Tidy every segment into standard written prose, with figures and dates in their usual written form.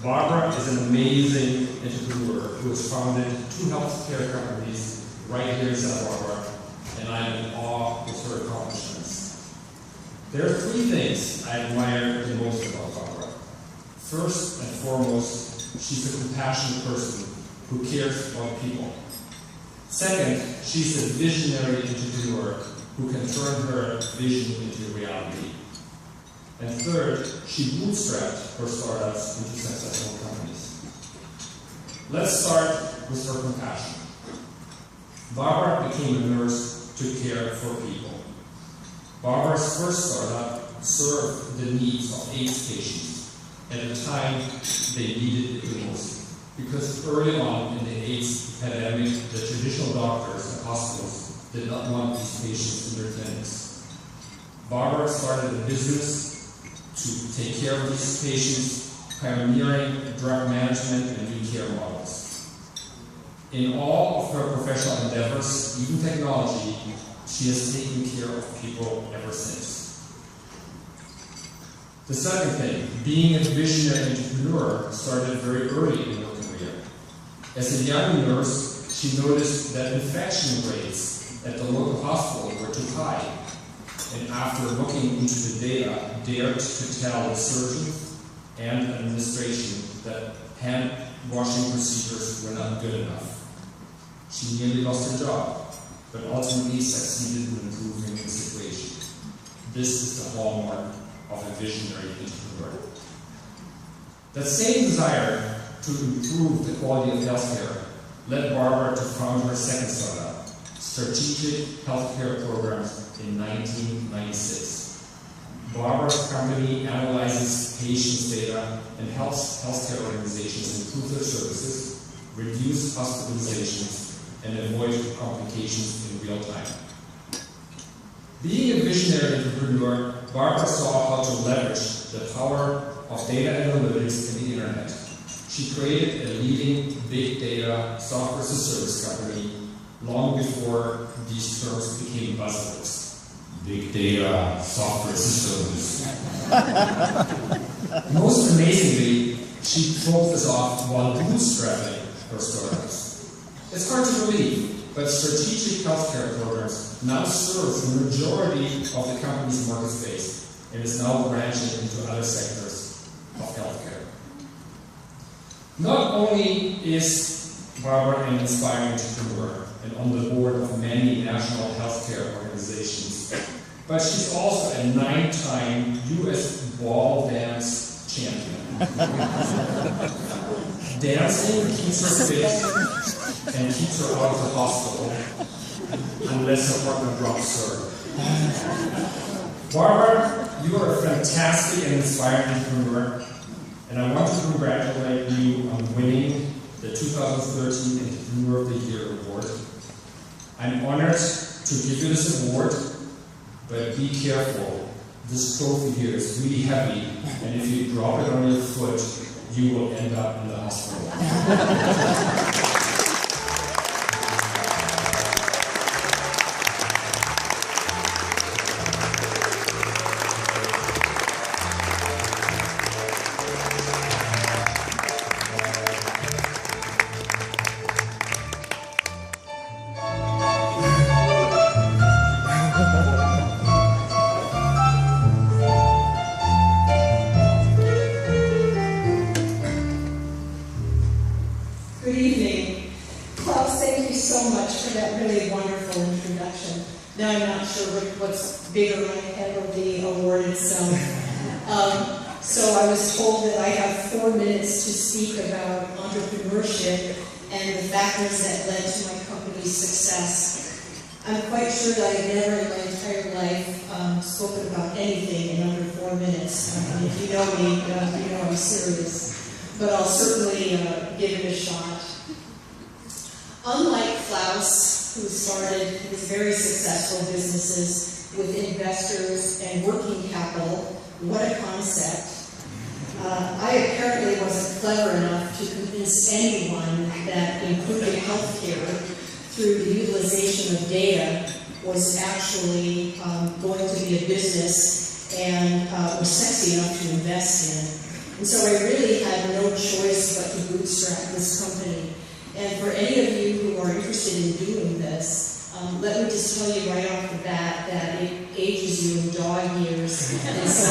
Barbara is an amazing entrepreneur who has founded 2 healthcare companies right here in Santa Barbara, and I am in awe with her accomplishments. There are 3 things I admire the most about Barbara. First and foremost, she's a compassionate person who cares about people. Second, she's a visionary entrepreneur who can turn her vision into reality. And third, she bootstrapped her startups into successful companies. Let's start with her compassion. Barbara became a nurse to care for people. Barbara's first startup served the needs of AIDS patients at a time they needed it the most. Because early on in the AIDS epidemic, the traditional doctors and hospitals did not want these patients in their clinics. Barbara started a business to take care of these patients, pioneering drug management and new care models. In all of her professional endeavors, even technology, she has taken care of people ever since. The second thing, being a visionary entrepreneur started very early in her career. As a young nurse, she noticed that infection rates at the local hospital were too high, and after looking into the data, dared to tell the surgeon and administration that hand washing procedures were not good enough. She nearly lost her job, but ultimately succeeded in improving the situation. This is the hallmark of a visionary entrepreneur. That same desire to improve the quality of healthcare led Barbara to found her second startup, Strategic Healthcare Programs, in 1996. Barbara's company analyzes patients' data and helps healthcare organizations improve their services, reduce hospitalizations, and avoid complications in real time. Being a visionary entrepreneur, Barbara saw how to leverage the power of data analytics and the internet. She created a leading big data software as a service company long before these terms became buzzwords. Big data, software as a service. Most amazingly, she pulled this off while bootstrapping her startups. It's hard to believe, but Strategic Healthcare Programs now serves the majority of the company's market space and is now branching into other sectors of healthcare. Not only is Barbara an inspiring entrepreneur and on the board of many national healthcare organizations, but she's also a 9-time U.S. ball dance champion. Dancing keeps her fit and keeps her out of the hospital, unless her partner drops her. Barbara, you are a fantastic and inspiring entrepreneur, and I want to congratulate you on winning the 2013 Entrepreneur of the Year Award. I'm honored to give you this award, but be careful. This trophy here is really heavy, and if you drop it on your foot, you will end up in the hospital. Bigger ahead of the award itself. So I was told that I have 4 minutes to speak about entrepreneurship and the factors that led to my company's success. I'm quite sure that I've never in my entire life spoken about anything in under 4 minutes. If you know me, you know I'm serious. But I'll certainly give it a shot. Unlike Klaus, who started his very successful businesses with investors and working capital, what a concept. I apparently wasn't clever enough to convince anyone that improving healthcare through the utilization of data was actually going to be a business and was sexy enough to invest in. And so I really had no choice but to bootstrap this company. And for any of you who are interested in doing this, let me just tell you right off the bat that it ages you in dog years. And so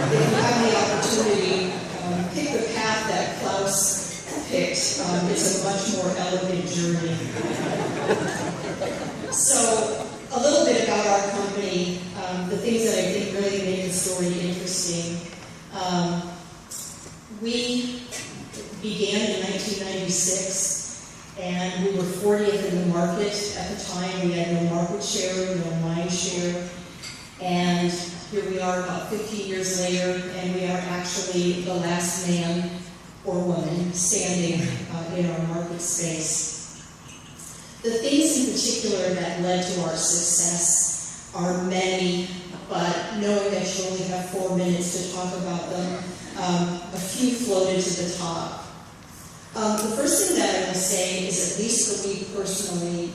if you have the opportunity, pick the path that Klaus picked. It's a much more elegant journey. So a little bit about our company, the things that I think really make the story interesting. We began in 1996. And we were 40th in the market at the time. We had no market share, no mind share. And here we are about 15 years later, and we are actually the last man or woman standing in our market space. The things in particular that led to our success are many, but knowing that you only have 4 minutes to talk about them, a few floated to the top. The first thing that I will say is, at least for me personally,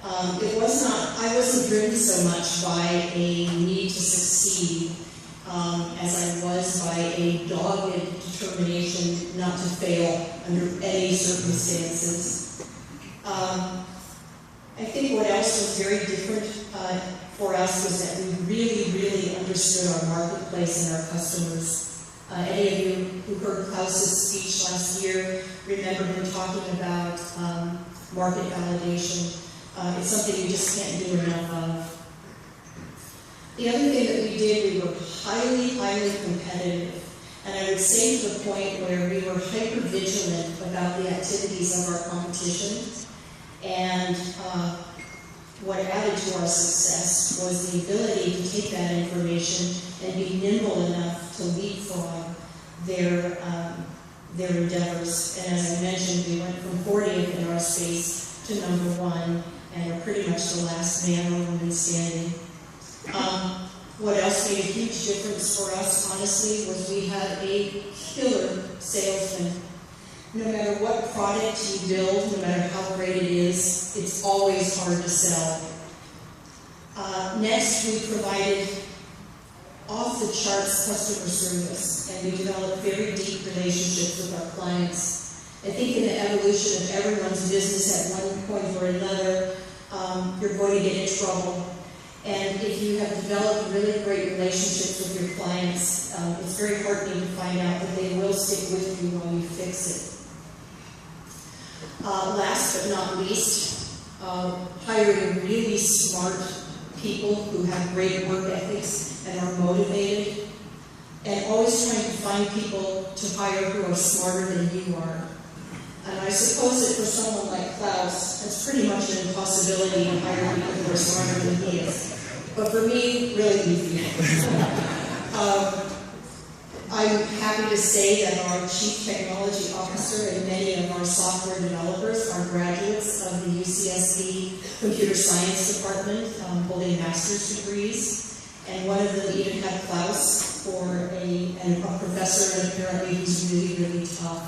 I wasn't driven so much by a need to succeed as I was by a dogged determination not to fail under any circumstances. I think what else was very different for us was that we really, really understood our marketplace and our customers. Any of you who heard Klaus's speech last year remember him talking about market validation. It's something you just can't do enough of. The other thing that we did, we were highly, highly competitive. And I would say to the point where we were hyper-vigilant about the activities of our competition. And what added to our success was the ability to take that information and be nimble enough to leapfrog their endeavors. And as I mentioned, we went from 40th in our space to #1, and are pretty much the last man or woman standing. What else made a huge difference for us, honestly, was we had a killer salesman. No matter what product you build, no matter how great it is, it's always hard to sell. Next, we provided off-the-charts customer service, and we developed very deep relationships with our clients. I think in the evolution of everyone's business at one point or another, you're going to get in trouble. And if you have developed really great relationships with your clients, it's very heartening to find out that they will stick with you while you fix it. Last but not least, hiring really smart people who have great work ethics and are motivated, and always trying to find people to hire who are smarter than you are. And I suppose that for someone like Klaus, that's pretty much an impossibility to hire people who are smarter than he is. But for me, really easy. I'm happy to say that our Chief Technology Officer and many of our software developers are graduates of the UCSB Computer Science Department, holding master's degrees. And one of them even had Klaus for a professor, and apparently he's really, really tough.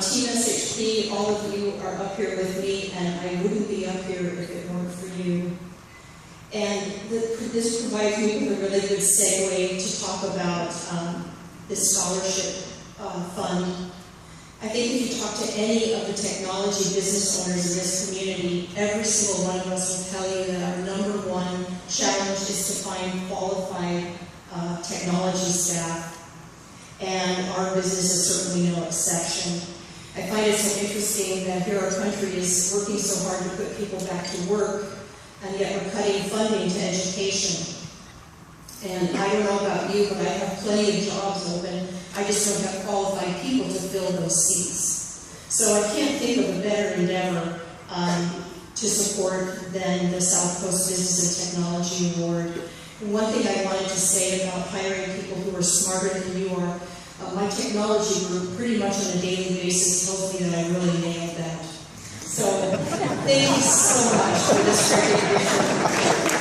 Team SHP, all of you are up here with me, and I wouldn't be up here if it weren't for you. And this provides me with a really good segue to talk about this scholarship fund. I think if you talk to any of the technology business owners in this community, every single one of us will tell you that our #1 challenge is to find qualified technology staff. And our business is certainly no exception. I find it so interesting that here our country is working so hard to put people back to work, and yet we're cutting funding to education. And I don't know about you, but I have plenty of jobs open. I just don't have qualified people to fill those seats. So I can't think of a better endeavor to support than the South Coast Business and Technology Award. And one thing I wanted to say about hiring people who are smarter than you are, my technology group pretty much on a daily basis tells me that I really nailed that. So thank you so much for this recognition.